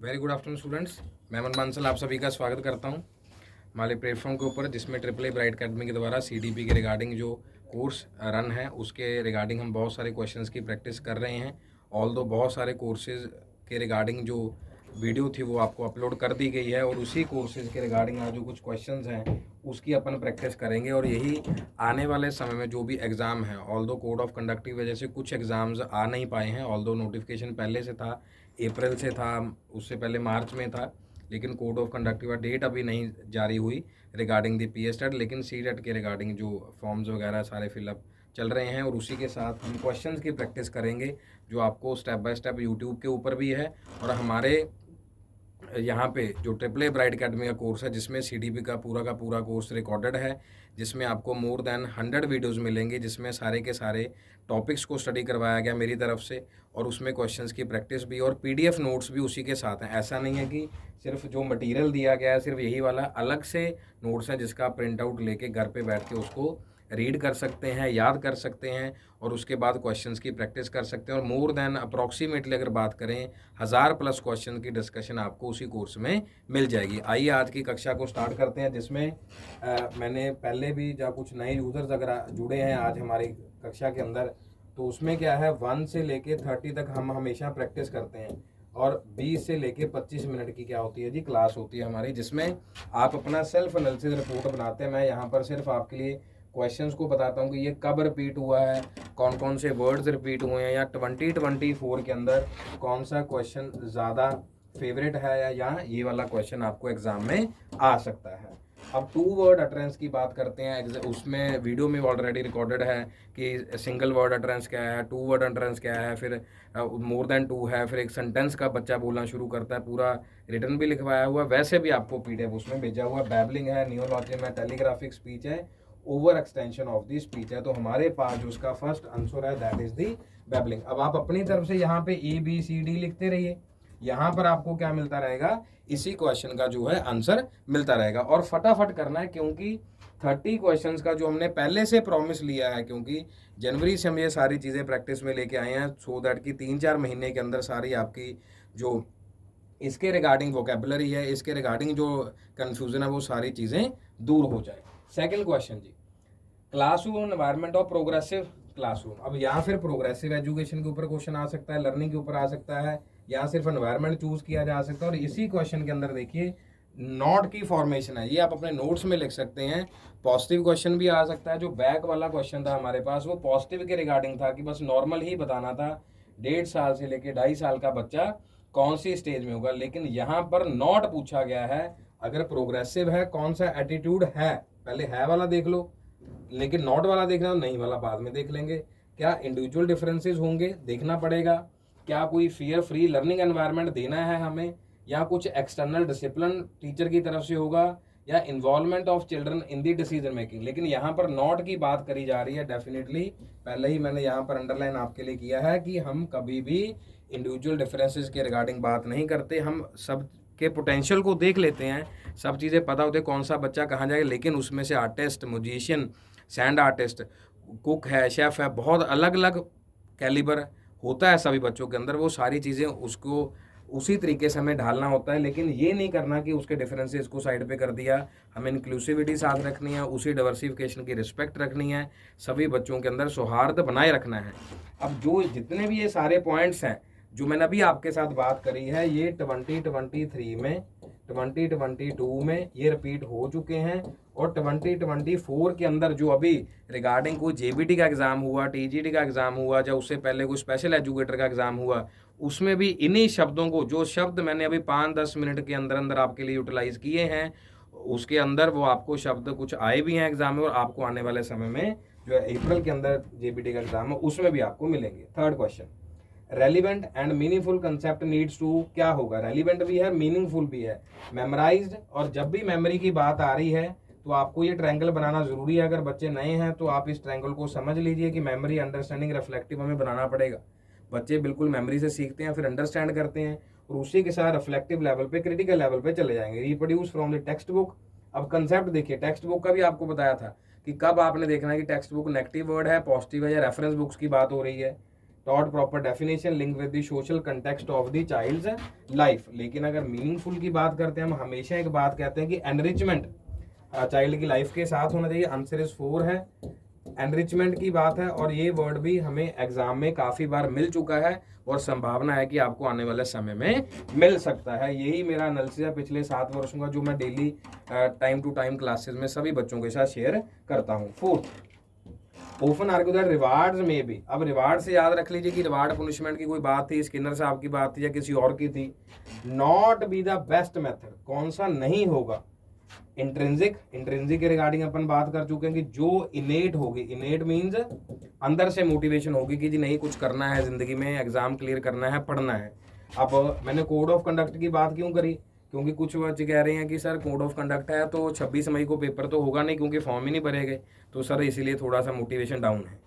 Very good afternoon students. मैं अमन बांसल आप सभी का स्वागत करता हूं हमारे प्लेटफॉर्म के ऊपर, जिसमें ट्रिपल ए ब्राइट अकेडमी के द्वारा सीडीपी के रिगार्डिंग जो कोर्स रन है उसके रिगार्डिंग हम बहुत सारे क्वेश्चंस की प्रैक्टिस कर रहे हैं। ऑल्दो बहुत सारे कोर्सेज के रिगार्डिंग जो वीडियो थी वो आपको अपलोड कर दी गई है और उसी कोर्सेज के रिगार्डिंग आज जो कुछ क्वेश्चंस हैं उसकी अपन प्रैक्टिस करेंगे। और यही आने वाले समय में जो भी एग्ज़ाम है, ऑल्दो कोड ऑफ कंडक्ट की वजह से कुछ एग्ज़ाम्स आ नहीं पाए हैं, ऑल्दो नोटिफिकेशन पहले से था, अप्रैल से था, उससे पहले मार्च में था, लेकिन कोड ऑफ कंडक्ट का डेट अभी नहीं जारी हुई रिगार्डिंग दी पीएसटेट। लेकिन सीटेट के रिगार्डिंग जो फॉर्म्स वगैरह सारे फिलअप चल रहे हैं और उसी के साथ हम क्वेश्चंस की प्रैक्टिस करेंगे जो आपको स्टेप बाय स्टेप यूट्यूब के ऊपर भी है और हमारे यहाँ पे जो ट्रिपल ए ब्राइट अकेडमी का कोर्स है जिसमें सीडीपी का पूरा कोर्स रिकॉर्डेड है, जिसमें आपको मोर देन 100 वीडियोस मिलेंगे, जिसमें सारे के सारे टॉपिक्स को स्टडी करवाया गया मेरी तरफ से और उसमें क्वेश्चंस की प्रैक्टिस भी और पीडीएफ नोट्स भी उसी के साथ हैं। ऐसा नहीं है कि सिर्फ जो मटेरियल दिया गया है सिर्फ यही वाला, अलग से नोट्स हैं जिसका प्रिंट आउट लेके घर पे बैठ के उसको रीड कर सकते हैं, याद कर सकते हैं और उसके बाद क्वेश्चंस की प्रैक्टिस कर सकते हैं। और मोर देन अप्रॉक्सीमेटली अगर बात करें 1000+ क्वेश्चन की डिस्कशन आपको उसी कोर्स में मिल जाएगी। आइए आज की कक्षा को स्टार्ट करते हैं, जिसमें मैंने पहले भी जब कुछ नए यूज़र्स अगर जुड़े हैं आज हमारी कक्षा के अंदर, तो उसमें क्या है 1 से लेके 30 तक हम हमेशा प्रैक्टिस करते हैं और 20 से लेके 25 मिनट की क्या होती है जी क्लास होती है हमारी, जिसमें आप अपना सेल्फ एनालिसिस रिपोर्ट बनाते हैं। मैं यहाँ पर सिर्फ आपके लिए क्वेश्चंस को बताता हूँ कि ये कब रिपीट हुआ है, कौन कौन से वर्ड्स रिपीट हुए हैं, या 2024 के अंदर कौन सा क्वेश्चन ज़्यादा फेवरेट है या ये वाला क्वेश्चन आपको एग्जाम में आ सकता है। अब 2 वर्ड अटरेंस की बात करते हैं, उसमें वीडियो में ऑलरेडी रिकॉर्डेड है कि सिंगल वर्ड अटरेंस क्या है, 2 वर्ड अटरेंस क्या है, फिर मोर देन 2 है, फिर एक सेंटेंस का बच्चा बोलना शुरू करता है, पूरा रिटर्न भी लिखवाया हुआ, वैसे भी आपको पीडीएफ उसमें भेजा हुआ। बैबलिंग है, नियोलॉजिज्म है, टेलीग्राफिक स्पीच है, over extension of the speech है। तो हमारे पास जो उसका फर्स्ट आंसर है दैट इज दी बैबलिंग। अब आप अपनी तरफ से यहाँ पे ABCD लिखते रहिए, यहाँ पर आपको क्या मिलता रहेगा, इसी क्वेश्चन का जो है आंसर मिलता रहेगा और फटाफट करना है क्योंकि 30 क्वेश्चंस का जो हमने पहले से प्रॉमिस लिया है, क्योंकि जनवरी से हम ये सारी चीज़ें प्रैक्टिस में लेके आए हैं सो दैट कि 3-4 महीने के अंदर सारी आपकी जो इसके रिगार्डिंग वोकेबलरी है, इसके रिगार्डिंग जो कन्फ्यूज़न है वो सारी चीज़ें दूर हो जाए। सेकंड क्वेश्चन जी, classroom environment of progressive classroom. अब यहाँ फिर प्रोग्रेसिव एजुकेशन के ऊपर क्वेश्चन आ सकता है, लर्निंग के ऊपर आ सकता है, या सिर्फ एनवायरनमेंट चूज किया जा सकता है। और इसी क्वेश्चन के अंदर देखिए नॉट की फॉर्मेशन है, ये आप अपने नोट्स में लिख सकते हैं। पॉजिटिव क्वेश्चन भी आ सकता है, जो बैक वाला क्वेश्चन था हमारे पास वो पॉजिटिव के रिगार्डिंग था कि बस नॉर्मल ही बताना था, 1.5 साल से लेके 2.5 साल का बच्चा कौन सी स्टेज में होगा। लेकिन यहाँ पर नॉट पूछा गया है, अगर प्रोग्रेसिव है कौन सा एटीट्यूड है, पहले है वाला देख लो, लेकिन नॉट वाला देखना, नहीं वाला बाद में देख लेंगे। क्या इंडिविजुअल डिफरेंसेस होंगे, देखना पड़ेगा। क्या कोई फियर फ्री लर्निंग एनवायरनमेंट देना है हमें, या कुछ एक्सटर्नल डिसिप्लिन टीचर की तरफ से होगा, या involvement of children in the decision making. लेकिन यहाँ पर नॉट की बात करी जा रही है डेफिनेटली। पहले ही मैंने यहाँ पर अंडरलाइन आपके लिए किया है कि हम कभी भी इंडिविजुअल डिफरेंसेस के रिगार्डिंग बात नहीं करते, हम सब के पोटेंशियल को देख लेते हैं, सब चीज़ें पता होती है कौन सा बच्चा कहाँ जाएगा। लेकिन उसमें से artist, musician, sand artist, cook है, शेफ़ है, बहुत अलग अलग कैलिबर होता है सभी बच्चों के अंदर, वो सारी चीज़ें उसको उसी तरीके से हमें ढालना होता है। लेकिन ये नहीं करना कि उसके डिफरेंसेस को साइड पे कर दिया, हमें इंक्लूसिविटी साथ रखनी है, उसी डाइवर्सिफिकेशन की रिस्पेक्ट रखनी है, सभी बच्चों के अंदर सौहार्द बनाए रखना है। अब जो जितने भी ये सारे पॉइंट्स हैं जो मैंने अभी आपके साथ बात करी है, ये 2023 में, 2022 में ये रिपीट हो चुके हैं और 2024 के अंदर जो अभी रिगार्डिंग कोई JBT का एग्ज़ाम हुआ, TGT का एग्ज़ाम हुआ, या उससे पहले कोई स्पेशल एजुकेटर का एग्ज़ाम हुआ, उसमें भी इन्हीं शब्दों को, जो शब्द मैंने अभी 5-10 मिनट के अंदर अंदर आपके लिए यूटिलाइज किए हैं, उसके अंदर वो आपको शब्द कुछ आए भी हैं एग्ज़ाम में और आपको आने वाले समय में जो है अप्रैल के अंदर JBT का एग्ज़ाम है उसमें भी आपको मिलेंगे। Third question, relevant and meaningful concept needs to, क्या होगा, रेलिवेंट भी है, मीनिंगफुल भी है, मेमोराइज्ड। और जब भी मेमोरी की बात आ रही है तो आपको ये ट्रायंगल बनाना जरूरी है। अगर बच्चे नए हैं तो आप इस ट्रायंगल को समझ लीजिए कि मेमोरी, अंडरस्टैंडिंग, रिफ्लेक्टिव हमें बनाना पड़ेगा। बच्चे बिल्कुल मेमोरी से सीखते हैं, फिर अंडरस्टैंड करते हैं और उसी के साथ रिफ्लेक्टिव लेवल पे, क्रिटिकल लेवल पे चले जाएंगे। Reproduce from the text book. अब कंसेप्ट देखिए, टेक्स्ट बुक का भी आपको बताया था कि कब आपने देखना है कि टेक्स्ट बुक नेगेटिव वर्ड है, पॉजिटिव है, या रेफरेंस बुक्स की बात हो रही है। Taught proper definition link with the social context of the child's life. लेकिन अगर मीनिंगफुल की बात करते हैं, हम हमेशा एक बात कहते हैं कि एनरिचमेंट चाइल्ड की लाइफ के साथ होना चाहिए। आंसर इज 4 है, एनरिचमेंट की बात है, और ये वर्ड भी हमें एग्जाम में काफ़ी बार मिल चुका है और संभावना है कि आपको आने वाले समय में मिल सकता है। यही मेरा एनालिसिस है पिछले 7 वर्षों का, जो मैं daily time to time classes में सभी बच्चों के साथ शेयर करता हूँ। 4, ओपन आर्ग्यू दैट रिवार्ड्स में भी, अब रिवार्ड से याद रख लीजिए कि रिवार्ड पनिशमेंट की कोई बात थी, स्किनर साहब की बात थी या किसी और की थी। Not be the best method, कौन सा नहीं होगा? इंट्रिंसिक, इंट्रिंसिक के रिगार्डिंग अपन बात कर चुके हैं कि जो इनेट होगी, इनेट मीन्स अंदर से मोटिवेशन होगी कि जी नहीं कुछ करना है जिंदगी में, एग्जाम क्लियर करना है, पढ़ना है। अब मैंने कोड ऑफ कंडक्ट की बात क्यों करी? क्योंकि कुछ बच्चे कह रहे हैं कि सर कोड ऑफ कंडक्ट है तो 26 मई को पेपर तो होगा नहीं क्योंकि फॉर्म ही नहीं भरे गए, तो सर इसीलिए थोड़ा सा मोटिवेशन डाउन है।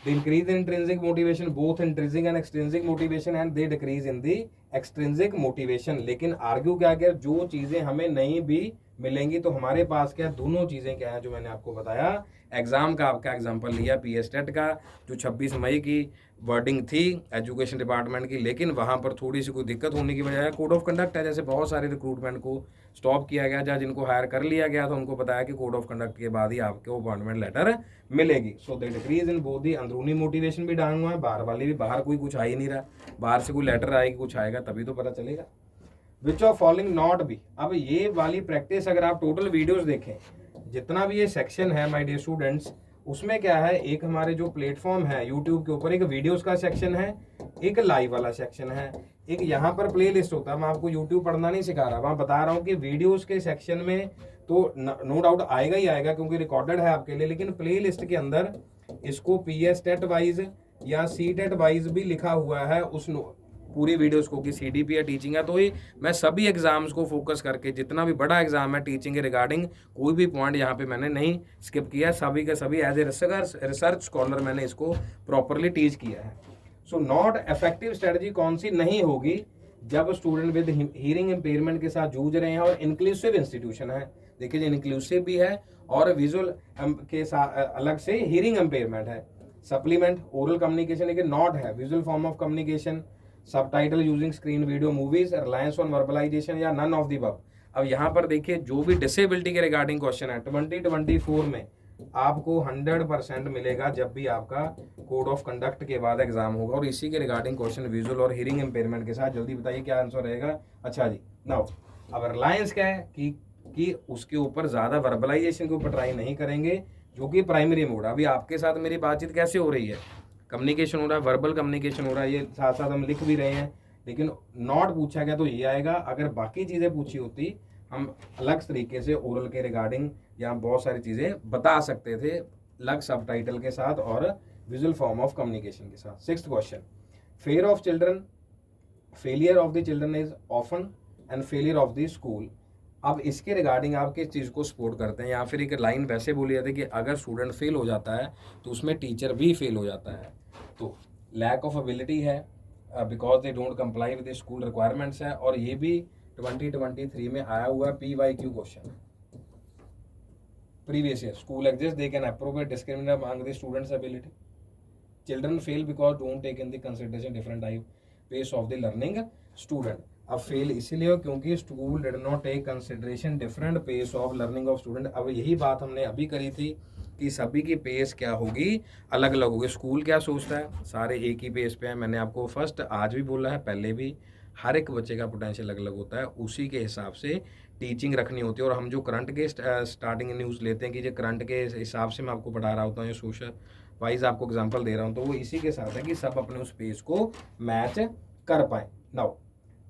The increase in intrinsic motivation, both intrinsic and extrinsic motivation, and they decrease in the extrinsic motivation। लेकिन आर्ग्यू क्या किया, जो चीजें हमें नहीं भी मिलेंगी तो हमारे पास क्या दोनों चीजें क्या है, जो मैंने आपको बताया। एग्जाम का आपका एग्जांपल लिया पीएस टेट का, जो 26 मई की वर्डिंग थी एजुकेशन डिपार्टमेंट की, लेकिन वहां पर थोड़ी सी कोई दिक्कत होने की वजह कोड ऑफ कंडक्ट है। जैसे बहुत सारे रिक्रूटमेंट को स्टॉप किया गया, जहाँ जिनको हायर कर लिया गया था उनको बताया कि कोड ऑफ कंडक्ट के बाद ही आपको अपॉइंटमेंट लेटर मिलेगी। So the decrease in both the, अंदरूनी मोटिवेशन भी डाउन हुआ है, बाहर वाली भी, बाहर कोई कुछ आ ही नहीं रहा, बाहर से कोई लेटर आएगी कुछ आएगा तभी तो पता चलेगा। विच ऑफ फॉलोइंग नॉट बी, अब ये वाली प्रैक्टिस अगर आप टोटल वीडियोस देखें, जितना भी ये सेक्शन है माय डियर स्टूडेंट्स, उसमें क्या है, एक हमारे जो प्लेटफॉर्म है यूट्यूब के ऊपर एक वीडियोस का सेक्शन है, एक लाइव वाला सेक्शन है, एक यहाँ पर प्ले लिस्ट होता है। मैं आपको यूट्यूब पढ़ना नहीं सिखा रहा, वहाँ बता रहा हूँ कि वीडियोस के सेक्शन में तो नो डाउट आएगा ही आएगा क्योंकि रिकॉर्डेड है आपके लिए, लेकिन प्ले लिस्ट के अंदर इसको पीएस टेट वाइज या सी टेट वाइज भी लिखा हुआ है उस पूरी वीडियोस को कि सीडीपी या टीचिंग है। तो ही मैं सभी एग्जाम्स को फोकस करके, जितना भी बड़ा एग्जाम है टीचिंग के रिगार्डिंग, कोई भी पॉइंट यहाँ पे मैंने नहीं स्किप किया, सभी के सभी एज ए रिसर्च स्कॉलर मैंने इसको प्रॉपरली टीच किया है। सो नॉट इफेक्टिव स्ट्रेटजी कौन सी नहीं होगी? जब स्टूडेंट विद हियरिंग इम्पेयरमेंट के साथ जूझ रहे हैं और इंक्लूसिव इंस्टीट्यूशन है, देखिए इंक्लूसिव भी है और विजुअल के साथ अलग से हियरिंग इम्पेयरमेंट है। सप्लीमेंट ओरल कम्युनिकेशन, लेकिन नॉट है visual form of communication, subtitle using screen video movies, reliance on verbalisation या नन ऑफ द अबव। अब यहाँ पर देखिए जो भी डिसेबिलिटी के रिगार्डिंग क्वेश्चन है 2024 में आपको 100% मिलेगा जब भी आपका कोड ऑफ कंडक्ट के बाद एग्जाम होगा, और इसी के रिगार्डिंग क्वेश्चन विजुअल और हियरिंग इम्पेयरमेंट के साथ। जल्दी बताइए क्या आंसर रहेगा? अच्छा जी, नाउ अब रिलायंस क्या है कि उसके ऊपर ज्यादा वर्बलाइजेशन के ऊपर ट्राई नहीं करेंगे, जो कि प्राइमरी मोड। अभी आपके साथ मेरी बातचीत कैसे हो रही है, कम्युनिकेशन हो रहा है, वर्बल कम्युनिकेशन हो रहा है, ये साथ साथ हम लिख भी रहे हैं, लेकिन नॉट पूछा गया तो ये आएगा। अगर बाकी चीज़ें पूछी होती हम अलग तरीके से ओरल के रिगार्डिंग या बहुत सारी चीज़ें बता सकते थे अलग सबटाइटल के साथ और विजुअल फॉर्म ऑफ कम्युनिकेशन के साथ। 6th question, fair of children, failure of the children is often and failure of the school. अब इसके रिगार्डिंग आप किस चीज़ को सपोर्ट करते हैं? या फिर एक लाइन वैसे बोली जाती है कि अगर स्टूडेंट फेल हो जाता है तो उसमें टीचर भी फेल हो जाता है। तो लैक ऑफ एबिलिटी है, because they don't comply with school requirements है, और ये भी 2023 में आया हुआ PYQ question previous year. School exist, they can appropriate discriminate among the students ability. Children fail because don't take in the consideration different type pace of the learning student. अब fail इसीलिए हो क्योंकि school did not take consideration different pace of learning of student. अब यही बात हमने अभी करी थी कि सभी की पेस क्या होगी, अलग अलग होगी। स्कूल क्या सोचता है, सारे एक ही पेस पे हैं। मैंने आपको फर्स्ट आज भी बोला है, पहले भी, हर एक बच्चे का पोटेंशियल अलग अलग होता है, उसी के हिसाब से टीचिंग रखनी होती है। और हम जो करंट के स्टार्टिंग न्यूज़ लेते हैं कि जो करंट के हिसाब से मैं आपको पढ़ा रहा होता हूँ, जो सोशल वाइज आपको एग्जाम्पल दे रहा हूँ, तो वो इसी के साथ है कि सब अपने उस पेस को मैच कर पाए। Now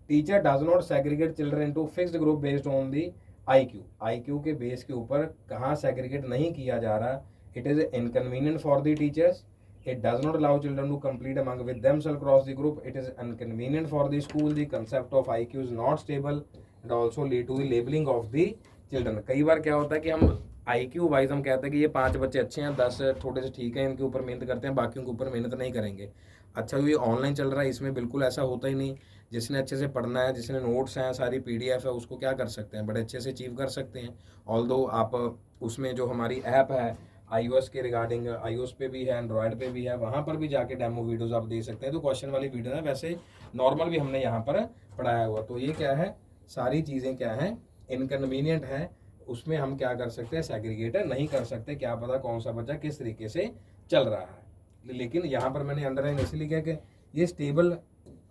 teacher does not segregate children into fixed group based on the IQ के बेस के ऊपर कहाँ सेग्रीगेट नहीं किया जा रहा। It is inconvenient for the teachers, it does not allow children to complete among with themselves cross the group, it is inconvenient for the school, the concept of IQ is not stable and also lead to the labelling of the children. कई बार क्या होता है कि हम IQ wise हम कहते हैं कि ये 5 बच्चे अच्छे हैं, 10 थोड़े से ठीक है, इनके ऊपर मेहनत करते हैं, बाकियों के ऊपर मेहनत नहीं करेंगे। अच्छा ये ऑनलाइन चल रहा है, इसमें बिल्कुल ऐसा होता ही नहीं। जिसने अच्छे से पढ़ना है, जिसने नोट्स हैं, सारी PDF है, उसको क्या कर सकते हैं, बड़े अच्छे से अचीव कर सकते हैं। ऑल्दो आप उसमें जो हमारी ऐप है iOS के रिगार्डिंग, iOS पे भी है, एंड्रॉयड पे भी है, वहाँ पर भी जाके डेमो वीडियोस आप देख सकते हैं। तो क्वेश्चन वाली वीडियो है, वैसे नॉर्मल भी हमने यहाँ पर पढ़ाया हुआ। तो ये क्या है, सारी चीज़ें क्या हैं, इनकन्वीनियंट है, उसमें हम क्या कर सकते हैं, सेग्रीगेट नहीं कर सकते, क्या पता कौन सा बच्चा किस तरीके से चल रहा है। लेकिन यहाँ पर मैंने अंडरलाइन इसलिए किया कि ये स्टेबल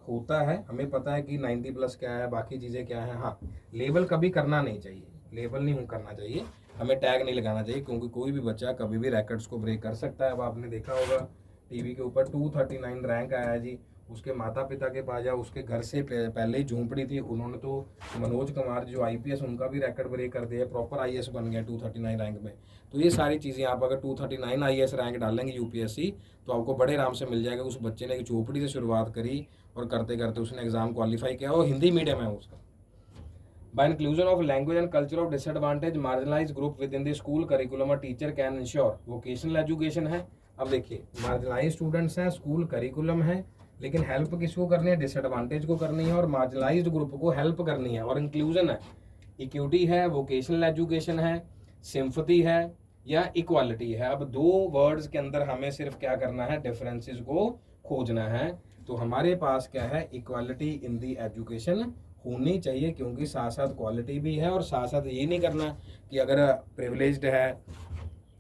होता है, हमें पता है कि 90 प्लस क्या है, बाकी चीज़ें क्या है। हाँ, लेबल कभी करना नहीं चाहिए, लेबल नहीं करना चाहिए, हमें टैग नहीं लगाना चाहिए, क्योंकि कोई भी बच्चा कभी भी रैकेट्स को ब्रेक कर सकता है। अब आपने देखा होगा टीवी के ऊपर 239 रैंक आया है जी, उसके माता पिता के पास या उसके घर से पहले ही झोंपड़ी थी, उन्होंने तो मनोज कुमार जो IPS उनका भी रैकेट ब्रेक कर दिया, प्रॉपर IAS बन गया 239 रैंक में। तो ये सारी चीज़ें आप अगर 239 IAS रैंक डालेंगे UPSC तो आपको बड़े आराम से मिल जाएगा। उस बच्चे ने एक झोंपड़ी से शुरुआत करी और करते करते उसने एग्जाम क्वालिफाई किया, और हिंदी मीडियम है उसका। By inclusion of language and culture of disadvantaged marginalized group within the school curriculum, a teacher can ensure vocational education है। अब देखिए, मार्जिनलाइज स्टूडेंट्स हैं, स्कूल करिकुलम है, लेकिन हेल्प किसको करनी है, डिसएडवांटेज को करनी है और मार्जिनलाइज्ड ग्रुप को हेल्प करनी है। और इंक्लूजन है, इक्विटी है, वोकेशनल एजुकेशन है, सिम्पथी है या इक्वालिटी है। अब दो वर्ड्स के अंदर हमें सिर्फ क्या करना है, डिफरेंसेस को खोजना है। तो हमारे पास क्या है, इक्वालिटी इन दी एजुकेशन होनी चाहिए, क्योंकि साथ साथ क्वालिटी भी है, और साथ साथ ये नहीं करना कि अगर प्रिविलेज्ड है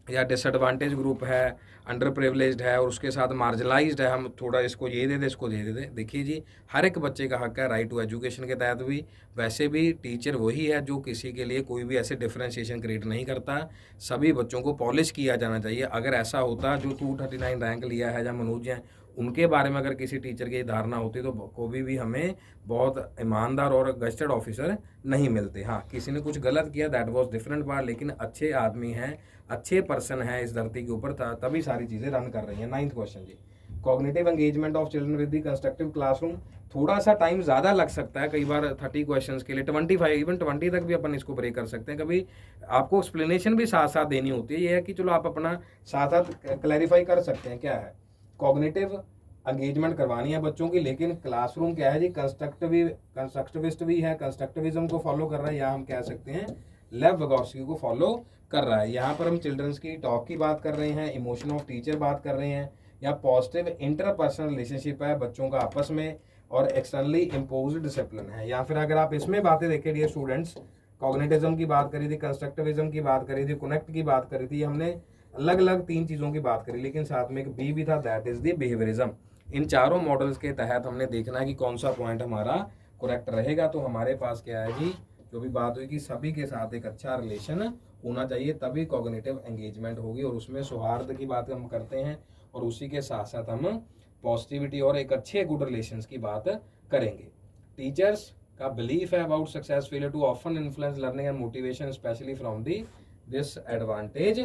या डिसएडवांटेज ग्रुप है, अंडर प्रिविलेज्ड है और उसके साथ मार्जिनलाइज्ड है, हम थोड़ा इसको ये दे दे, इसको दे दे। देखिए जी, हर एक बच्चे का हक है राइट टू एजुकेशन के तहत भी। वैसे भी टीचर वही है जो किसी के लिए कोई भी ऐसे डिफ्रेंशिएशन क्रिएट नहीं करता, सभी बच्चों को पॉलिश किया जाना चाहिए। अगर ऐसा होता, जो 239 रैंक लिया है या मनोज हैं, उनके बारे में अगर किसी टीचर की धारणा होती तो कभी भी हमें बहुत ईमानदार और गजटेड ऑफिसर नहीं मिलते। हाँ, किसी ने कुछ गलत किया, दैट वाज डिफरेंट बात, लेकिन अच्छे आदमी हैं, अच्छे पर्सन है इस धरती के ऊपर, तभी सारी चीज़ें रन कर रही हैं। 9th क्वेश्चन जी, cognitive engagement of children with the constructive classroom. थोड़ा सा टाइम ज़्यादा लग सकता है, कई बार 30 क्वेश्चंस के लिए 25 इवन 20 तक भी अपन इसको ब्रेक कर सकते हैं। कभी आपको एक्सप्लेनेशन भी साथ साथ देनी होती है, ये है कि चलो आप अपना साथ साथ क्लैरिफाई कर सकते हैं क्या है। कॉग्निटिव एंगेजमेंट करवानी है बच्चों की, लेकिन क्लासरूम क्या है जी, कंस्ट्रक्टिविस्ट भी है, कंस्ट्रक्टिविज्म को फॉलो कर रहा है, या हम कह सकते हैं लेव विगोत्स्की को फॉलो कर रहा है। यहाँ पर हम चिल्ड्रंस की टॉक की बात कर रहे हैं, इमोशन ऑफ टीचर बात कर रहे हैं, या पॉजिटिव इंटरपर्सनल रिलेशनशिप है बच्चों का आपस में, और एक्सटर्नली इम्पोज्ड डिसिप्लिन है। या फिर अगर आप इसमें बातें देखें डियर स्टूडेंट्स, कॉग्निटिज्म की बात करी थी, कंस्ट्रक्टिविज्म की बात करी थी, कनेक्ट की बात करी थी, हमने अलग अलग 3 चीज़ों की बात करी, लेकिन साथ में एक बी भी था, दैट इज द बिहेवियरिज्म। इन चारों मॉडल्स के तहत हमने देखना है कि कौन सा पॉइंट हमारा करेक्ट रहेगा। तो हमारे पास क्या है जी, जो भी बात हुई कि सभी के साथ एक अच्छा रिलेशन होना चाहिए, तभी कॉग्निटिव एंगेजमेंट होगी, और उसमें सौहार्द की बात हम करते हैं, और उसी के साथ साथ हम पॉजिटिविटी और एक अच्छे गुड रिलेशंस की बात करेंगे। टीचर्स का बिलीफ है about success failure to often influence learning and motivation specially from the disadvantage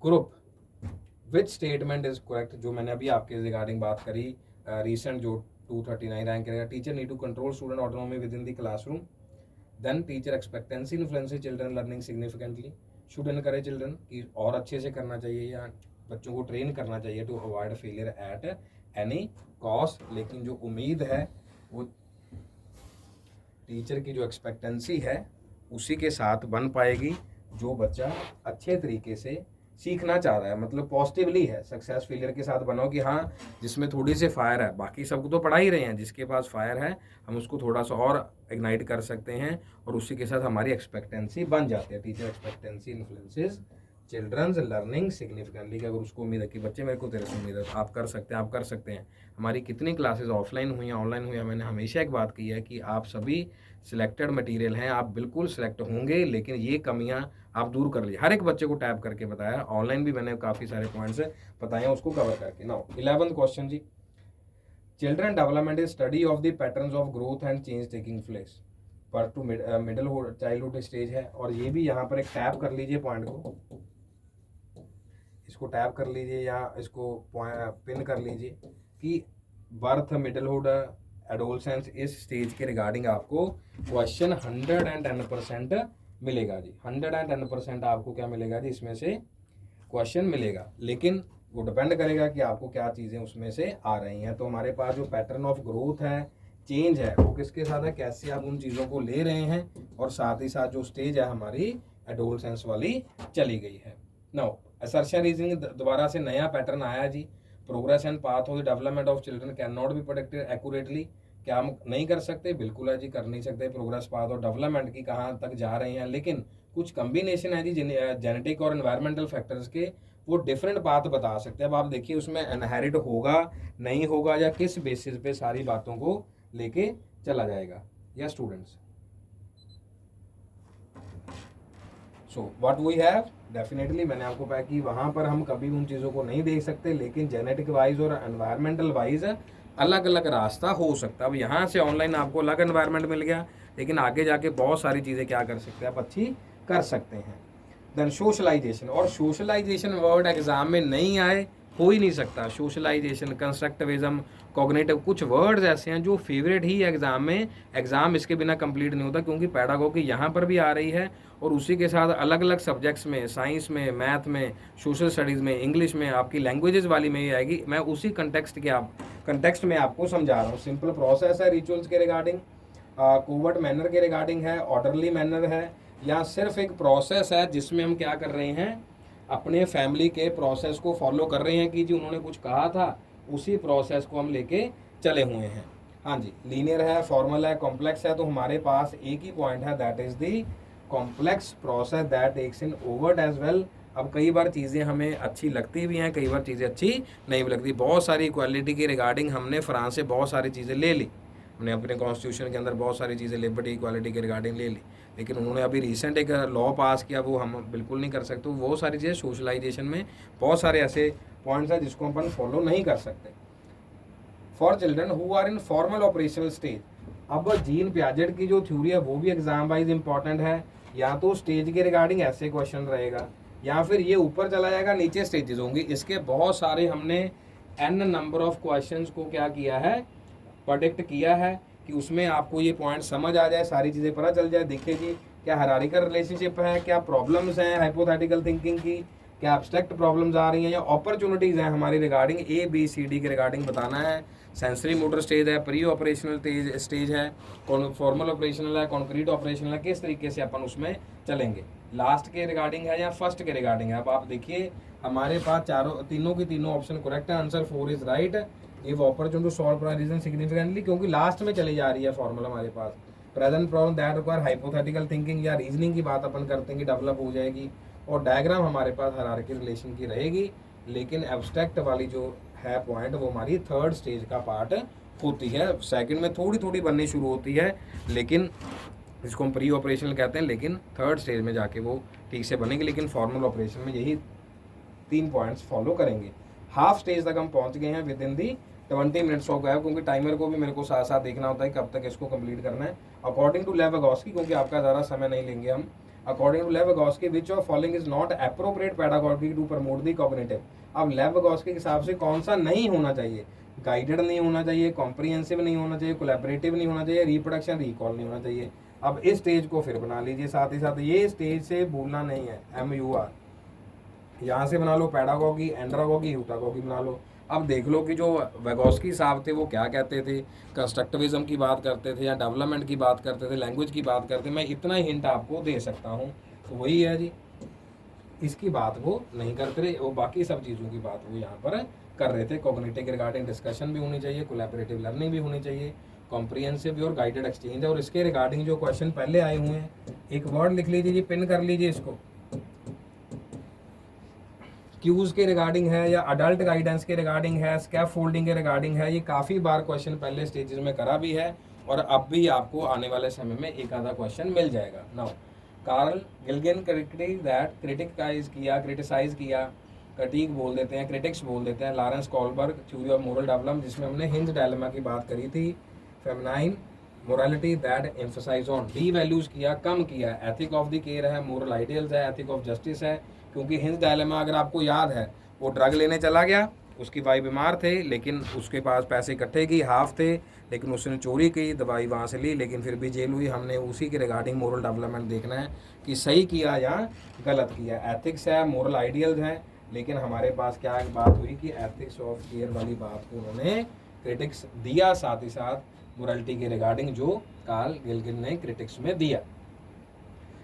group. Which statement is correct, जो मैंने अभी आपके रिगार्डिंग बात करी, रिसेंट जो 239 रैंक करेगा। Teacher need to control student autonomy within the classroom. Then teacher expectancy influences children learning significantly. Should encourage children कि और अच्छे से करना चाहिए, या बच्चों को ट्रेन करना चाहिए to avoid failure at any cost. लेकिन जो उम्मीद है वो टीचर की जो एक्सपेक्टेंसी है उसी के साथ बन पाएगी, जो बच्चा अच्छे तरीके से सीखना चाह रहा है, मतलब पॉजिटिवली है। सक्सेस फेलियर के साथ बनाओ कि हाँ, जिसमें थोड़ी सी फायर है, बाकी सबको तो पढ़ा ही रहे हैं, जिसके पास फायर है हम उसको थोड़ा सा और इग्नाइट कर सकते हैं, और उसी के साथ हमारी एक्सपेक्टेंसी बन जाती है। Teacher expectancy influences children's learning significantly, कि अगर उसको उम्मीद है कि बच्चे मेरे को तेरे से उम्मीद है, आप कर सकते हैं, आप कर सकते हैं। हमारी कितनी क्लासेस ऑफलाइन हुई हैं, ऑनलाइन हुई हैं, मैंने हमेशा एक बात की है कि आप सभी सिलेक्टेड मटेरियल हैं, आप बिल्कुल सिलेक्ट होंगे, लेकिन ये कमियां आप दूर कर लीजिए। हर एक बच्चे को टैप करके बताया, ऑनलाइन भी मैंने काफ़ी सारे पॉइंट्स बताए हैं, उसको कवर करके। नाउ 11th क्वेश्चन जी, children development is study of the patterns of growth and change taking place पर टू मिडल चाइल्डहुड स्टेज है। और ये भी यहाँ पर एक टैप कर लीजिए पॉइंट को, इसको टैप कर लीजिए या इसको पिन कर लीजिए कि बर्थ, मिडलहुड, एडोलसेंस, इस स्टेज के रिगार्डिंग आपको क्वेश्चन 110% मिलेगा जी। 110% आपको क्या मिलेगा जी, इसमें से क्वेश्चन मिलेगा, लेकिन वो डिपेंड करेगा कि आपको क्या चीज़ें उसमें से आ रही हैं। तो हमारे पास जो पैटर्न ऑफ ग्रोथ है, चेंज है, वो किसके साथ है, कैसे आप उन चीज़ों को ले रहे हैं, और साथ ही साथ जो स्टेज है हमारी एडोलसेंस वाली चली गई है। नाउ असर्शन रीजनिंग दोबारा से नया पैटर्न आया जी। Progress and path of the development of children can not be predicted accurately. क्या हम नहीं कर सकते? बिल्कुल है जी, कर नहीं सकते। प्रोग्रेस पाथ और डेवलपमेंट की कहाँ तक जा रहे हैं, लेकिन कुछ कम्बिनेशन है जी जेनेटिक और एनवायरमेंटल फैक्टर्स के, वो डिफरेंट बात बता सकते हैं। अब आप देखिए उसमें इनहेरिट होगा नहीं होगा या किस बेसिस पे सारी बातों को लेके चला जाएगा। या students, so what we have, definitely मैंने आपको कहा कि वहाँ पर हम कभी उन चीज़ों को नहीं देख सकते, लेकिन जेनेटिक वाइज और एनवायरमेंटल वाइज अलग अलग रास्ता हो सकता है। अब यहाँ से ऑनलाइन आपको अलग एनवायरमेंट मिल गया, लेकिन आगे जाके बहुत सारी चीज़ें क्या कर सकते हैं आप अच्छी कर सकते हैं। देन सोशलाइजेशन, और सोशलाइजेशन वर्ड एग्जाम में नहीं आए हो ही नहीं सकता। सोशलाइजेशन, कंस्ट्रक्टिविज्म, कॉग्निटिव, कुछ वर्ड्स ऐसे हैं जो फेवरेट ही एग्जाम में, एग्जाम इसके बिना कंप्लीट नहीं होता, क्योंकि पैडागोगी यहाँ पर भी आ रही है और उसी के साथ अलग अलग सब्जेक्ट्स में, साइंस में, मैथ में, सोशल स्टडीज़ में, इंग्लिश में, आपकी लैंग्वेजेस वाली में ही आएगी। मैं उसी कंटेक्स्ट में आपको समझा रहा हूँ। सिंपल प्रोसेस है रिचुअल्स के रिगार्डिंग, कोवर्ट मैनर के रिगार्डिंग है, ऑर्डरली मैनर है, या सिर्फ एक प्रोसेस है जिसमें हम क्या कर रहे हैं, अपने फैमिली के प्रोसेस को फॉलो कर रहे हैं कि जी उन्होंने कुछ कहा था उसी प्रोसेस को हम लेके चले हुए हैं। हाँ जी, लीनियर है, फॉर्मल है, कॉम्प्लेक्स है, तो हमारे पास एक ही पॉइंट है, that is the complex process that takes in overt as well. अब कई बार चीज़ें हमें अच्छी लगती भी हैं, कई बार चीज़ें अच्छी नहीं भी लगती। बहुत सारी इक्वालिटी के रिगार्डिंग हमने फ्रांस से बहुत सारी चीज़ें ले ली, हमने अपने कॉन्स्टिट्यूशन के अंदर बहुत सारी चीज़ें लिबर्टी इक्वालिटी के रिगार्डिंग ले ली, लेकिन उन्होंने अभी रिसेंट एक लॉ पास किया, वो हम बिल्कुल नहीं कर सकते। वो सारी चीज़ें सोशलाइजेशन में बहुत सारे ऐसे पॉइंट्स हैं जिसको अपन फॉलो नहीं कर सकते। For children who are in formal operational stage, अब जीन पियाजेट की जो थ्योरी है वो भी एग्जाम वाइज इंपॉर्टेंट है। या तो स्टेज के रिगार्डिंग ऐसे क्वेश्चन रहेगा, या फिर ये ऊपर चला जाएगा, नीचे स्टेजेस होंगी। इसके बहुत सारे हमने n नंबर ऑफ क्वेश्चंस को क्या किया है, प्रोडिक्ट किया है, कि उसमें आपको ये पॉइंट समझ आ जाए, सारी चीज़ें पता चल जाए। देखिए जी, क्या हायरार्किकल रिलेशनशिप है, क्या प्रॉब्लम्स हैं हाइपोथेटिकल थिंकिंग की, क्या एब्स्ट्रैक्ट प्रॉब्लम्स आ रही हैं, या अपॉर्चुनिटीज़ हैं हमारी रिगार्डिंग ABCD के रिगार्डिंग बताना है। सेंसरी मोटर स्टेज है, प्री ऑपरेशनल स्टेज है, फॉर्मल ऑपरेशनल है, कॉन्क्रीट ऑपरेशनल है, किस तरीके से अपन उसमें चलेंगे, लास्ट के रिगार्डिंग है या फर्स्ट के रिगार्डिंग है। अब आप देखिए हमारे पास तीनों की तीनों ऑप्शन करेक्ट है, आंसर 4 इज राइट। ये opportunity to solve reason significantly, क्योंकि लास्ट में चली जा रही है फॉर्मूला हमारे पास। Present problem that require hypothetical thinking या रीजनिंग की बात अपन करते हैं कि डेवलप हो जाएगी, और डायग्राम हमारे पास हायरार्की रिलेशन की रहेगी, लेकिन एब्स्ट्रैक्ट वाली जो है पॉइंट वो हमारी थर्ड स्टेज का पार्ट होती है। सेकंड में थोड़ी थोड़ी बननी शुरू होती है, लेकिन जिसको हम प्री ऑपरेशनल कहते हैं, लेकिन थर्ड स्टेज में जाके वो ठीक से बनेगी। लेकिन फॉर्मल ऑपरेशन में यही 3 पॉइंट्स फॉलो करेंगे। हाफ स्टेज तक हम पहुंच गए हैं विद इन दी 20 मिनट्स हो गया, क्योंकि टाइमर को भी मेरे को साथ साथ देखना होता है कब तक इसको कंप्लीट करना है। अकॉर्डिंग टू लेव विगोस्की, क्योंकि आपका ज़्यादा समय नहीं लेंगे हम, according to Lev Vygotsky which of following is not appropriate pedagogy to promote the cognitive. अब लेव विगोस्की के हिसाब से कौन सा नहीं होना चाहिए, गाइडेड नहीं होना चाहिए, कॉम्प्रिहेंसिव नहीं होना चाहिए, कोलैबोरेटिव नहीं होना चाहिए, रिप्रोडक्शन रिकॉल नहीं होना चाहिए। अब इस स्टेज को फिर बना लीजिए, साथ ही साथ ये स्टेज से भूलना नहीं है, MUR यहाँ से बना लो, पैडागोगी, एंड्रागोगी, यूटागोगी बना लो। अब देख लो कि जो वेगोस्की साहब थे वो क्या कहते थे, कंस्ट्रक्टिविज्म की बात करते थे या डेवलपमेंट की बात करते थे, लैंग्वेज की बात करते थे। मैं इतना ही हिंट आपको दे सकता हूँ, तो वही है जी, इसकी बात वो नहीं करते रहे, वो बाकी सब चीज़ों की बात वो यहाँ पर कर रहे थे। कॉग्निटिव रिगार्डिंग डिस्कशन भी होनी चाहिए, कोलैबोरेटिव लर्निंग भी होनी चाहिए, कॉम्प्रिहेंसिव भी और गाइडेड एक्सचेंज है। और इसके रिगार्डिंग जो क्वेश्चन पहले आए हुए हैं, एक वर्ड लिख लीजिए जी, पिन कर लीजिए इसको, क्यूज के रिगार्डिंग है या अडल्ट गाइडेंस के रिगार्डिंग है, स्कैफ फोल्डिंग के रिगार्डिंग है। ये काफ़ी बार क्वेश्चन पहले स्टेजेस में करा भी है, और अब भी आपको आने वाले समय में एक आधा क्वेश्चन मिल जाएगा। नाउ कार्ल गिल्गिन क्रिटिसाइज किया, क्रिटिक बोल देते हैं, क्रिटिक्स बोल देते हैं। Lawrence Kohlberg theory of moral development, जिसमें हमने हिंज डायलेमा की बात करी थी, feminine morality that emphasise on the values किया, कम किया। एथिक ऑफ द केयर है, मोरल आइडियल्स है, एथिक ऑफ जस्टिस है। क्योंकि हिंज डायलेमा अगर आपको याद है, वो ड्रग लेने चला गया, उसकी वाइफ बीमार थे, लेकिन उसके पास पैसे इकट्ठे की हाफ थे, लेकिन उसने चोरी की, दवाई वहाँ से ली, लेकिन फिर भी जेल हुई। हमने उसी के रिगार्डिंग मोरल डेवलपमेंट देखना है कि सही किया या गलत किया। एथिक्स है, मोरल आइडियल्स हैं, लेकिन हमारे पास क्या एक बात हुई कि एथिक्स ऑफ केयर वाली बात को उन्होंने क्रिटिक्स दिया, साथ ही साथ मोरालिटी के रिगार्डिंग जो कार्ल गिल्गिन ने क्रिटिक्स में दिया।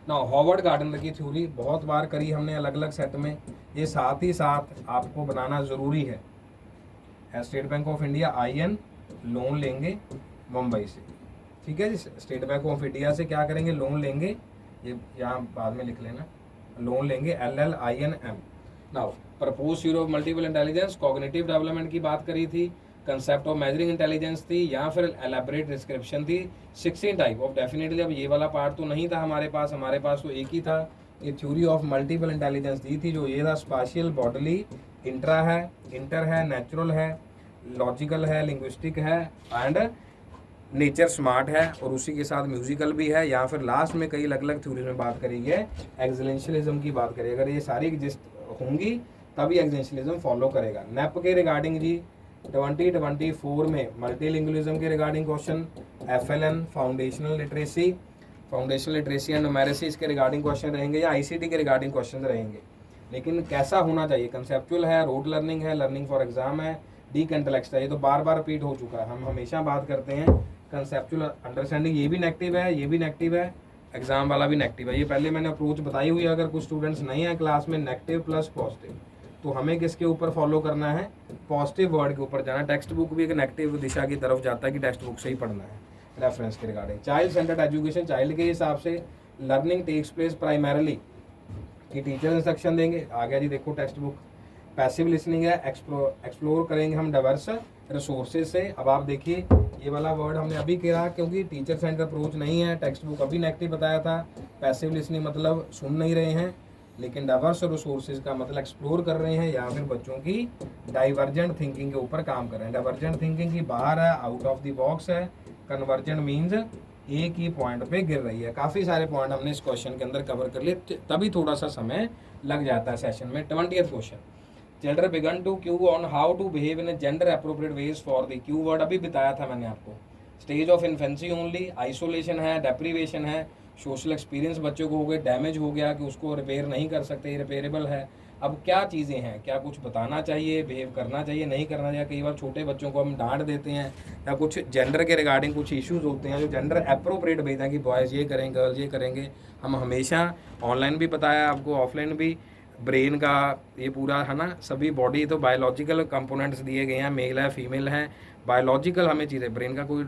ना हॉवर्ड गार्डनर की थ्योरी बहुत बार करी हमने अलग अलग सेट में, ये साथ ही साथ आपको बनाना ज़रूरी है। State bank of India IN loan लेंगे मुंबई से, ठीक है जी। स्टेट बैंक ऑफ इंडिया से क्या करेंगे, लोन लेंगे, ये यहाँ बाद में लिख लेना, लोन लेंगे LLINM। Now propose theory of multiple intelligence, cognitive development की बात करी थी, कंसेप्ट ऑफ मेजरिंग इंटेलिजेंस थी, या फिर एलैबोरेट डिस्क्रिप्शन थी, 16 टाइप ऑफ। डेफिनेटली अब ये वाला पार्ट तो नहीं था हमारे पास तो एक ही था, ये थ्योरी ऑफ मल्टीपल इंटेलिजेंस दी थी, जो ये था स्पाशियल, बॉडली, इंट्रा है, इंटर है, नेचुरल है, लॉजिकल है, लिंग्विस्टिक है, एंड नेचर स्मार्ट है, और उसी के साथ म्यूजिकल भी है। या फिर लास्ट में कई अलग अलग थ्योरीज में बात करेंगे, एक्सिलेंशियलिज्म की बात करेंगे। अगर ये सारी एग्जिस्ट होंगी तभी एक्सिलेंशियलिज्म फॉलो करेगा। नेप के रिगार्डिंग जी 2024 में मल्टीलिंगुअलिज्म के regarding question, FLN foundational literacy and numeracy, इसके रिगार्डिंग क्वेश्चन रहेंगे, या ICT के रिगार्डिंग क्वेश्चन रहेंगे। लेकिन कैसा होना चाहिए, कंसेप्चुअल है, रोड लर्निंग है, लर्निंग फॉर एग्जाम है, डीप इंटेलेक्ट है। ये तो बार बार रिपीट हो चुका है, हम हमेशा बात करते हैं कंसेप्चुअल अंडरस्टैंडिंग, ये भी नेगेटिव है, ये भी नेगेटिव है, एग्जाम वाला भी नेगेटिव है। ये पहले मैंने अप्रोच बताई हुई है। अगर कुछ स्टूडेंट्स नहीं है क्लास में, नेगेटिव प्लस पॉजिटिव, तो हमें किसके ऊपर फॉलो करना है, पॉजिटिव वर्ड के ऊपर जाना। टेक्स्ट बुक भी एक नेगेटिव दिशा की तरफ जाता है कि टेक्स्ट बुक से ही पढ़ना है। रेफरेंस के regarding child centred education, child के हिसाब से लर्निंग टेक्स प्लेस प्राइमरीली कि टीचर इंस्ट्रक्शन देंगे। आ गया जी, देखो टेक्स्ट बुक। पैसिव लिसनिंग है, एक्सप्लोर करेंगे हम डाइवर्स रिसोर्सेज से। अब आप देखिए ये वाला वर्ड हमने अभी कहा क्योंकि टीचर सेंटर अप्रोच नहीं है, टेक्स्ट बुक अभी नेगेटिव बताया था। पैसिव लिसनिंग मतलब सुन नहीं रहे हैं, लेकिन डाइवर्स रिसोर्सेज का मतलब एक्सप्लोर कर रहे हैं, या फिर बच्चों की डाइवर्जेंट थिंकिंग के ऊपर काम कर रहे हैं। डाइवर्जेंट थिंकिंग की बाहर है, आउट ऑफ द बॉक्स है। कन्वर्जेंट मीन्स एक ही पॉइंट पे गिर रही है। काफ़ी सारे पॉइंट हमने इस क्वेश्चन के अंदर कवर कर लिए, तभी थोड़ा सा समय लग जाता है सेशन में। 20th question, children began to cue on how to behave in gender appropriate ways for the cue word अभी बताया था मैंने आपको। Stage of infancy only, isolation है, डेप्रीवेशन है, सोशल एक्सपीरियंस बच्चों को हो गए, डैमेज हो गया कि उसको रिपेयर नहीं कर सकते, रिपेयरेबल है। अब क्या चीज़ें हैं, क्या कुछ बताना चाहिए, बिहेव करना चाहिए, नहीं करना चाहिए। कई बार छोटे बच्चों को हम डांट देते हैं, या कुछ जेंडर के रिगार्डिंग कुछ इश्यूज होते हैं जो जेंडर अप्रोप्रिएट भेजते हैं कि बॉयज़ ये करें, गर्ल्स ये करेंगे। हम हमेशा ऑनलाइन भी बताया आपको, ऑफलाइन भी, ब्रेन का ये पूरा है ना, सभी बॉडी तो बायोलॉजिकल कंपोनेंट्स दिए गए हैं, मेल है फीमेल है, बायोलॉजिकल हमें चीज़ें, ब्रेन का कोई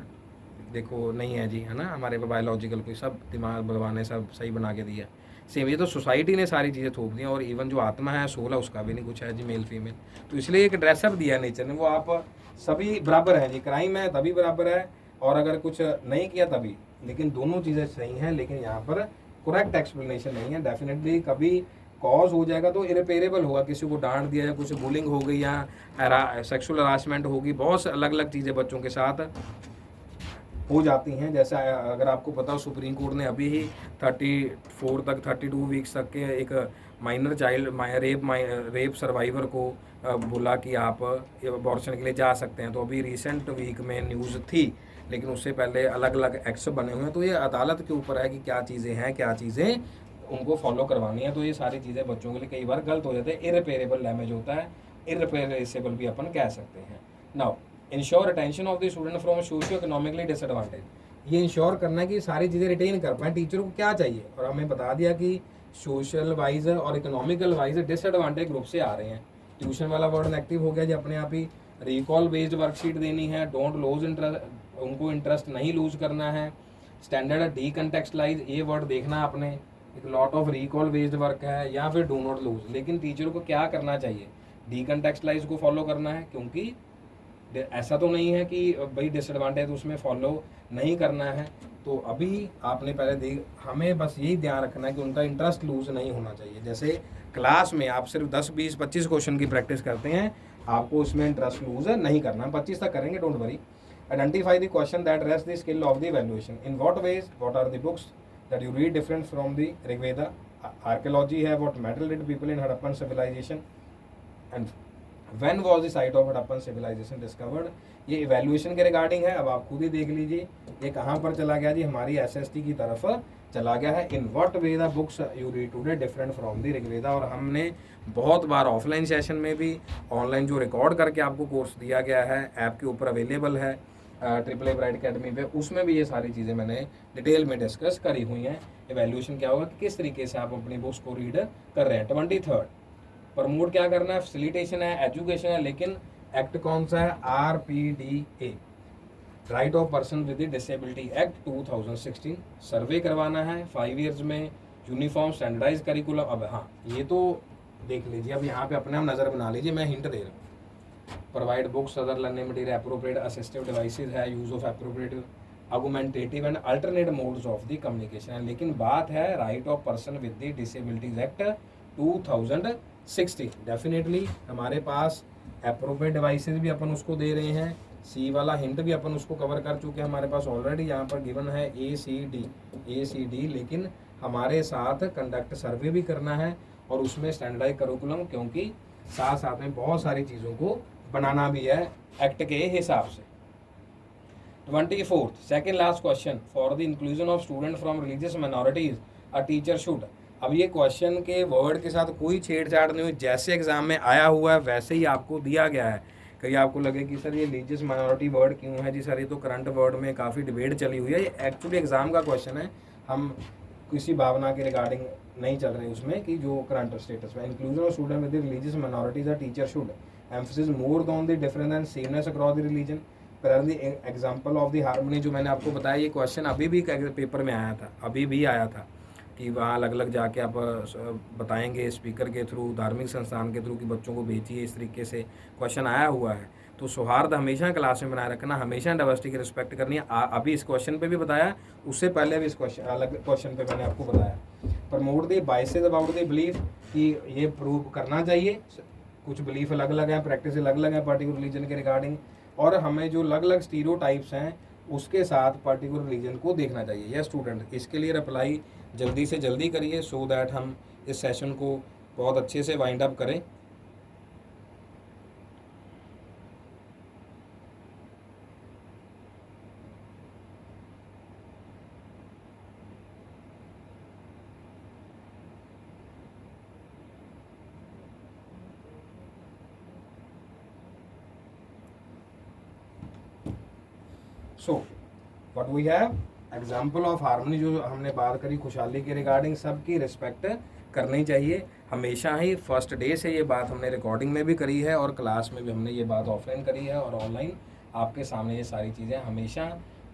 देखो नहीं है जी, है ना, हमारे पे बायोलॉजिकल कोई, सब दिमाग भगवान ने सब सही बना के दिया। सेम ये तो सोसाइटी ने सारी चीज़ें थोप दी, और इवन जो आत्मा है, सोल है, उसका भी नहीं कुछ है जी, मेल फीमेल। तो इसलिए एक ड्रेसअप दिया नेचर ने, वो आप सभी बराबर हैं जी। क्राइम है तभी बराबर है, और अगर कुछ नहीं किया तभी। लेकिन दोनों चीज़ें सही हैं, लेकिन यहाँ पर करेक्ट एक्सप्लेनेशन नहीं है। डेफिनेटली कभी कॉज हो जाएगा तो इरिपेरेबल होगा, किसी को डांट दिया या कुछ बुलिंग हो गई, या सेक्सुअल हरासमेंट होगी, बहुत अलग अलग चीज़ें बच्चों के साथ हो जाती हैं। जैसे अगर आपको पता हो, सुप्रीम कोर्ट ने अभी ही 34 तक 32 वीक्स तक के एक माइनर चाइल्ड रेप सर्वाइवर को बोला कि आप अबॉर्शन के लिए जा सकते हैं। तो अभी रिसेंट वीक में न्यूज़ थी, लेकिन उससे पहले अलग अलग एक्ट्स बने हुए हैं। तो ये अदालत के ऊपर है कि क्या चीज़ें हैं, क्या चीज़ें उनको फॉलो करवानी है। तो ये सारी चीज़ें बच्चों के लिए कई बार गलत हो जाते हैं, इरिपेरेबल डैमेज होता है, इरिपेरेबल भी अपन कह सकते हैं। Now ensure attention of the student from socio economically disadvantage, ये इंश्योर करना है कि सारी चीज़ें रिटेन कर पाएँ। टीचर को क्या चाहिए, और हमें बता दिया कि सोशल वाइज और इकोनॉमिकल वाइज डिसएडवांटेज ग्रुप से आ रहे हैं। ट्यूशन वाला वर्ड नेगेटिव हो गया जी अपने आप ही। रिकॉल बेस्ड वर्कशीट देनी है, डोंट लूज इंटरेस्ट, उनको इंटरेस्ट नहीं लूज करना है। स्टैंडर्ड डीकंटेक्सचुअलाइज, ये वर्ड देखना आपने, एक lot of recall based work है, या फिर डू नॉट लूज। लेकिन टीचर को क्या करना चाहिए, डीकंटेक्सचुलाइज को फॉलो करना है, क्योंकि ऐसा तो नहीं है कि भाई डिसएडवांटेज उसमें फॉलो नहीं करना है। तो अभी आपने पहले हमें बस यही ध्यान रखना है कि उनका इंटरेस्ट लूज नहीं होना चाहिए। जैसे क्लास में आप सिर्फ 10, 20, 25 क्वेश्चन की प्रैक्टिस करते हैं, आपको उसमें इंटरेस्ट लूज नहीं करना। 25 तक करेंगे, don't worry. Identify the question that rest the skill of the evaluation, in what ways, what are the books that you read different from the Rigveda. Archaeology है, what metal did people in Harappan civilisation, and when was the site of Harappan civilisation discovered. ये evaluation के regarding है। अब आप खुद ही देख लीजिए ये कहाँ पर चला गया जी, हमारी एसएसटी की तरफ चला गया है। In what way the books you read today different from the Rigveda. और हमने बहुत बार ऑफलाइन सेशन में भी, ऑनलाइन जो रिकॉर्ड करके आपको कोर्स दिया गया है, ऐप के ऊपर अवेलेबल है, ट्रिपल ए ब्राइट अकेडमी पे, उसमें भी ये सारी चीज़ें मैंने डिटेल में डिस्कस करी हुई हैं। एवेल्यूशन क्या होगा कि किस तरीके से आप अपनी बुक्स को रीड कर रहे हैं। 23 प्रमोट क्या करना है, फैसिलिटेशन है, एजुकेशन है, लेकिन एक्ट कौन सा है, RPDA, right of person with disability act 2016, सर्वे करवाना है 5 ईयर्स में, यूनिफॉर्म स्टैंडर्डाइज करिकुलम। अब हाँ ये तो देख लीजिए, अब यहाँ पे अपने आप नज़र बना लीजिए, मैं हिंट दे रहा हूँ। Provide books other learning material appropriate assistive devices है, use of appropriate argumentative and alternate modes of the communication है। लेकिन बात है right of person with the disabilities act 2016, definitely हमारे पास अप्रोप्रिएट डिवाइसेस भी अपन उसको दे रहे हैं, सी वाला हिंट भी अपन उसको कवर कर चुके हैं, हमारे पास ऑलरेडी यहाँ पर गिवन है ACD, लेकिन हमारे साथ कंडक्ट सर्वे भी करना है और उसमें स्टैंडर्डाइज करिकुलम, क्योंकि साथ साथ में बहुत सारी चीज़ों को बनाना भी है एक्ट के हिसाब से। 24 second last question, for the inclusion of student from religious minorities a teacher should. अब ये क्वेश्चन के वर्ड के साथ कोई छेड़छाड़ नहीं हुई, जैसे एग्जाम में आया हुआ है वैसे ही आपको दिया गया है। कहीं आपको लगे कि सर ये रिलीजियस माइनॉरिटी वर्ड क्यों है जी, सर ये तो करंट वर्ड में काफ़ी डिबेट चली हुई है, ये एक्चुअली एग्जाम का क्वेश्चन है, हम किसी भावना के रिगार्डिंग नहीं चल रहे उसमें कि जो करंट स्टेटस में। Inclusion of student with religious minorities a teacher should emphasis more on the difference and sameness across the religion, पर एग्जाम्पल ऑफ द हार्मनी, जो मैंने आपको बताया ये क्वेश्चन अभी भी पेपर में आया था, अभी भी आया था कि वहाँ अलग अलग जाके आप बताएंगे स्पीकर के थ्रू, धार्मिक संस्थान के थ्रू कि बच्चों को भेजिए, इस तरीके से क्वेश्चन आया हुआ है। तो सौहार्द हमेशा क्लास में बनाए रखना, हमेशा डाइवर्सिटी की रिस्पेक्ट करनी है। अभी इस क्वेश्चन पे भी बताया, उससे पहले भी इस क्वेश्चन अलग क्वेश्चन पे मैंने आपको बताया। Promote the biases about the belief, कि ये प्रूव करना चाहिए, कुछ बिलीफ अलग अलग हैं, प्रैक्टिस अलग अलग हैं पर्टिकुलर रिलीजन के रिगार्डिंग, और हमें जो अलग अलग स्टीरियोटाइप्स हैं उसके साथ पर्टिकुलर रिलीजन को देखना चाहिए। यह स्टूडेंट इसके लिए रिप्लाई जल्दी से जल्दी करिए, सो दैट हम इस सेशन को बहुत अच्छे से वाइंड अप करें। So what we have, example of harmony, जो हमने बात करी खुशहाली के रिगार्डिंग, सबकी रिस्पेक्ट करनी चाहिए हमेशा ही। फर्स्ट डे से ये बात हमने रिकॉर्डिंग में भी करी है और क्लास में भी हमने ये बात ऑफलाइन करी है और ऑनलाइन आपके सामने ये सारी चीज़ें। हमेशा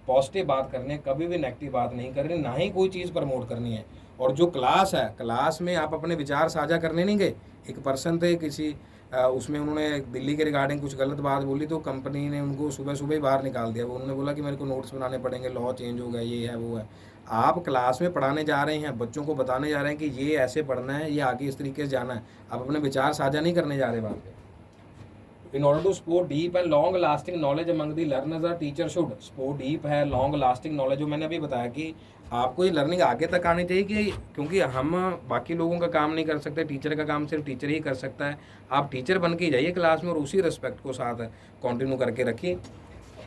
पॉजिटिव बात करनी है, कभी भी नेगेटिव बात नहीं करनी, ना ही कोई चीज़ प्रमोट करनी है। और जो क्लास है, क्लास में आप अपने विचार साझा करने नहीं गए। एक पर्सन थे किसी उसमें उन्होंने दिल्ली के रिगार्डिंग कुछ गलत बात बोली, तो कंपनी ने उनको सुबह सुबह ही बाहर निकाल दिया। वो उन्होंने बोला कि मेरे को नोट्स बनाने पड़ेंगे, लॉ चेंज हो गया, ये है वो है। आप क्लास में पढ़ाने जा रहे हैं, बच्चों को बताने जा रहे हैं कि ये ऐसे पढ़ना है, ये आगे इस तरीके से जाना है, आप अपने विचार साझा नहीं करने जा रहे वहाँ पे। In order to spur deep and long lasting knowledge among the learners are teacher should, spur deep है, लॉन्ग लास्टिंग नॉलेज, जो मैंने अभी बताया कि आपको ये लर्निंग आगे तक आनी चाहिए, कि क्योंकि हम बाकी लोगों का काम नहीं कर सकते, टीचर का काम सिर्फ टीचर ही कर सकता है। आप टीचर बन के जाइए क्लास में और उसी रिस्पेक्ट को साथ कंटिन्यू करके रखिए।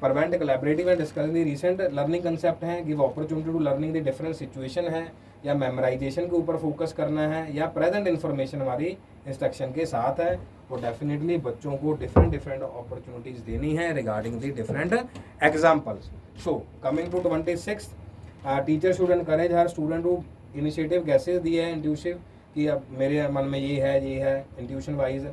Prevent collaborative and discuss the recent learning concept है, give opportunity to learning the different situation है, या मेमोराइजेशन के ऊपर फोकस करना है, या प्रेजेंट इन्फॉर्मेशन हमारी इंस्ट्रक्शन के साथ है। और डेफिनेटली बच्चों को डिफरेंट अपॉर्चुनिटीज देनी है regarding the different examples. So coming to 26, teacher should encourage her student to initiative guesses दिए है इंट्यूसिव, कि अब मेरे मन में ये है intuition wise.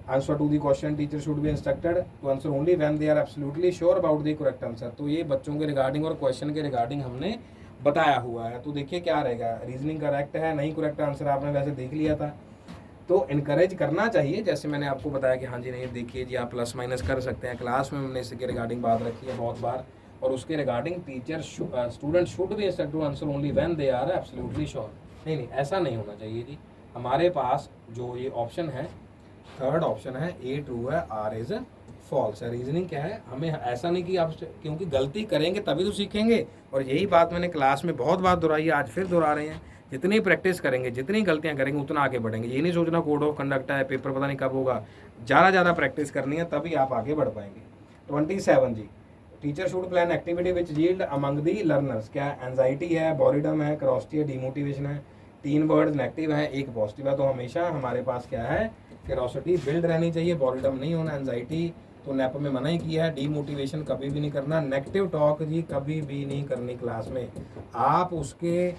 Answer to the question, teacher should be instructed to answer only when they are absolutely sure about the correct answer. तो ये बच्चों के रिगार्डिंग और क्वेश्चन के रिगार्डिंग हमने बताया हुआ है। तो देखिए क्या रहेगा, रीजनिंग करेक्ट है, नहीं करेक्ट आंसर आपने वैसे देख लिया था। तो इनकरेज करना चाहिए, जैसे मैंने आपको बताया कि हाँ जी नहीं देखिए जी आप प्लस माइनस कर सकते हैं। क्लास में हमने इसके रिगार्डिंग बात रखी है बहुत बार, और उसके regarding teacher student should be instructed to answer only when they are absolutely sure. नहीं ऐसा नहीं होना चाहिए जी। हमारे पास जो ये ऑप्शन है, थर्ड ऑप्शन है, ए ट्रू है, आर इज फॉल्स है। रीजनिंग क्या है, हमें ऐसा नहीं कि आप, क्योंकि गलती करेंगे तभी तो सीखेंगे। और यही बात मैंने क्लास में बहुत बार दोहराई है, आज फिर दोहरा रहे हैं। जितनी प्रैक्टिस करेंगे, जितनी गलतियां करेंगे, उतना आगे बढ़ेंगे। ये नहीं सोचना कोड ऑफ कंडक्ट है, पेपर पता नहीं कब होगा। ज़्यादा प्रैक्टिस करनी है, तभी आप आगे बढ़ पाएंगे। 27 जी, teacher should plan activity which yield among the learners. क्या एंजाइटी है, बोरिडम है, क्रॉसिटी है, डिमोटिवेशन है। 3 वर्ड नेगेटिव है, 1 पॉजिटिव है। तो हमेशा हमारे पास क्या है, क्यूरोसिटी बिल्ड रहनी चाहिए, बोरिडम नहीं होना। एंजाइटी तो नेप में मना ही किया है। डीमोटिवेशन कभी भी नहीं करना, नेगेटिव टॉक जी कभी भी नहीं करनी क्लास में। आप उसके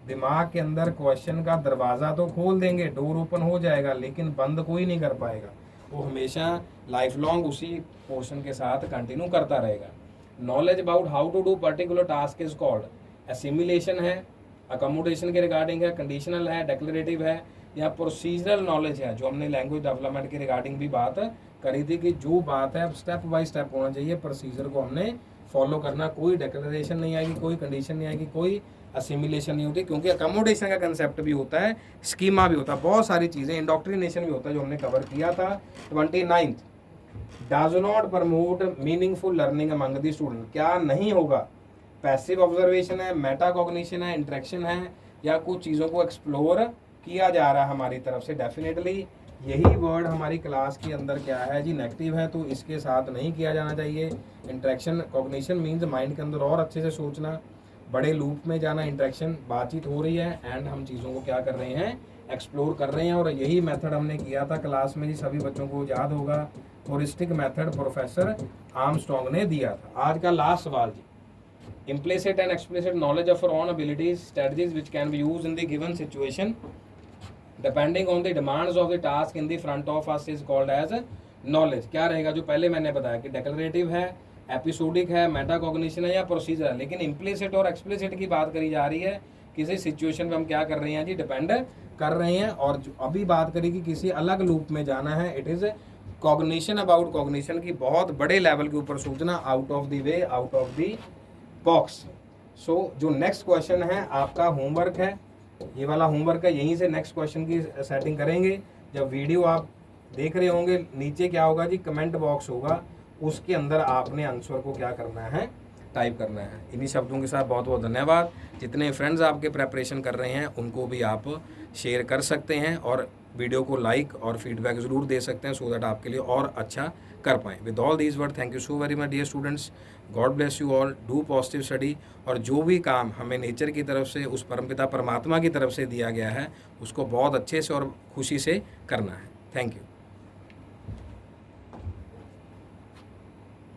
दिमाग के अंदर क्वेश्चन का दरवाज़ा तो खोल देंगे, डोर ओपन हो जाएगा, लेकिन बंद कोई नहीं कर पाएगा। वो हमेशा लाइफ लॉन्ग उसी पोर्शन के साथ कंटिन्यू करता रहेगा। Knowledge about how to do particular task is called assimilation है, अकोमोडेशन के रिगार्डिंग है, कंडीशनल है, डेक्लरेटिव है, या प्रोसीजरल नॉलेज है, जो हमने लैंग्वेज डेवलपमेंट के रिगार्डिंग भी बात करी थी कि जो बात है स्टेप बाय स्टेप होना चाहिए, प्रोसीजर को हमने फॉलो करना, कोई डेक्लरेशन नहीं आएगी, कोई कंडीशन नहीं आएगी, कोई असिमिलेशन नहीं होती, क्योंकि अकोमोडेशन का कंसेप्ट भी होता है, स्कीमा भी होता है, बहुत सारी चीज़ें, इंडोक्ट्रिनेशन भी होता है जो हमने कवर किया था। 29 does not promote meaningful learning among the student, क्या नहीं होगा, पैसिव ऑब्जर्वेशन है, मेटा कॉग्निशन है, इंटरेक्शन है, या कुछ चीज़ों को एक्सप्लोर किया जा रहा है हमारी तरफ से। डेफिनेटली यही वर्ड हमारी क्लास के अंदर क्या है जी, नेगेटिव है, तो इसके साथ नहीं किया जाना चाहिए। इंटरेक्शन कॉग्निशन मीन्स माइंड के अंदर और अच्छे से सोचना, बड़े लूप में जाना, इंटरेक्शन बातचीत हो रही है एंड हम चीज़ों को क्या कर रहे हैं, एक्सप्लोर कर रहे हैं। और यही मेथड हमने किया था क्लास में जी, सभी बच्चों को याद होगा, होरिस्टिक मेथड प्रोफेसर आर्मस्ट्रॉन्ग ने दिया था। आज का लास्ट सवाल जी, implicit and explicit knowledge of our own abilities, strategies which can be used in the given situation depending on the demands of the task in the front of us is called as knowledge। क्या रहेगा, जो पहले मैंने बताया कि declarative है, episodic है, metacognition है, या प्रोसीजर है। लेकिन इम्प्लिसिट और एक्सप्लिसिट की बात करी जा रही है, किसी सिचुएशन में हम क्या कर रहे हैं जी, डिपेंड कर रहे हैं। और जो अभी बात करी कि किसी अलग लूप में जाना है, it is cognition about cognition की बहुत बड़े लेवल के ऊपर सोचना, out of the way, out of the box. So जो नेक्स्ट क्वेश्चन है आपका होमवर्क है, ये वाला होमवर्क है, यहीं से नेक्स्ट क्वेश्चन की सेटिंग करेंगे। जब वीडियो आप देख रहे होंगे, नीचे क्या होगा जी, कमेंट बॉक्स होगा, उसके अंदर आपने आंसर को क्या करना है, टाइप करना है। इन्हीं शब्दों के साथ बहुत बहुत धन्यवाद। जितने फ्रेंड्स आपके प्रेपरेशन कर रहे हैं उनको भी आप शेयर कर सकते हैं, और वीडियो को लाइक और फीडबैक ज़रूर दे सकते हैं, सो दैट आपके लिए और अच्छा कर पाएँ। With all these word, thank you so very much dear students, God bless you all, do positive study. और जो भी काम हमें नेचर की तरफ से, उस परमपिता परमात्मा की तरफ से दिया गया है, उसको बहुत अच्छे से और खुशी से करना है। Thank you.